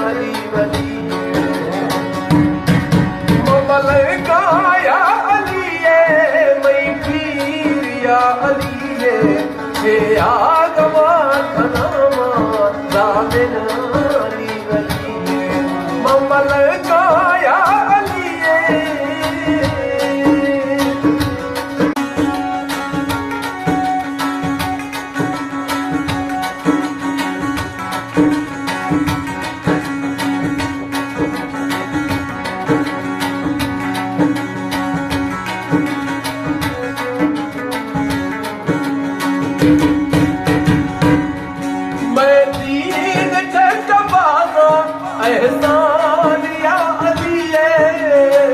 अली वली ममल काया अली मई पीर या अली हे आगवा खनामा राबिन अली वली ममल काया अली मैं दीन चकबाज़ो एहसान या अली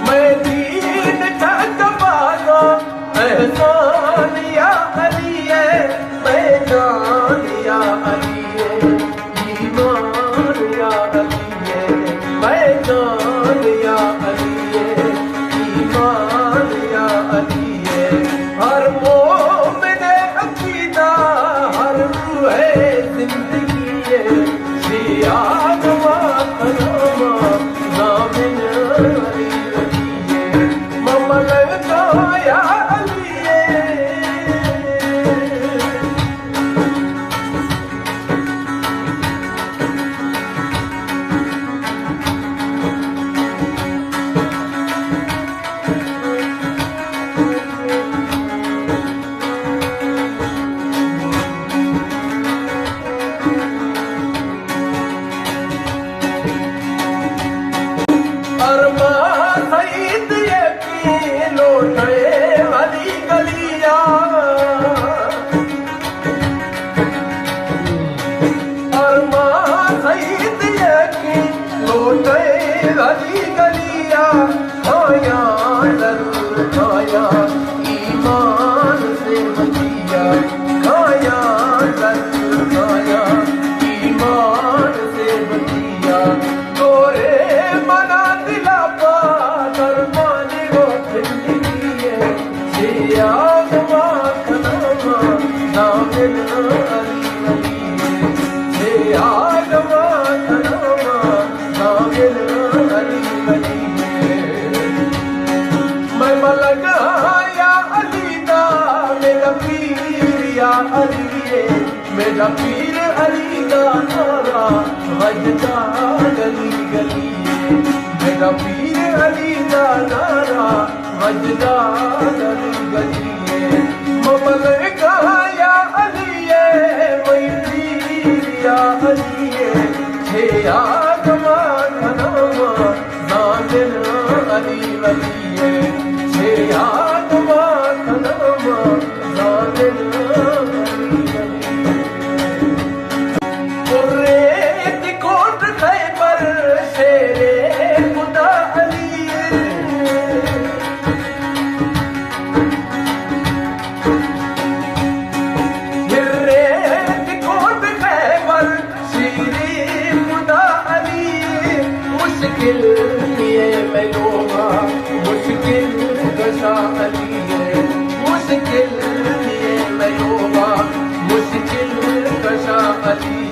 मैं दीन चकबाज़ो एहसान या अली मैं जान या अली ईमान या अली मैं जान या अली हर मोमिन अकीदा हर रूह जिंदगी सियादवा खनामा नामिन अली वली ममल काया अली गली गलिया खाया दर खाया ईमान से बचिया खाया दर खाया ईमान से बचिया तोरे मना दिला पा दरमाने वो जिंदगी है आगवा खनामा नामिन अली वली आगवा खनामा नामिन मेरा पीर अली दा नारा वजदा गली गली मेरा पीर अली दा नारा वजदा गली गली ममल काया अली मई पीर या अली हे आगवा खनामा नामिन अली वली हे आगवा खनामा नामिन मुश्किल ये मैं लोगा मुश्किल कशा अली है मुश्किल ये मैं लोगा मुश्किल कशा अली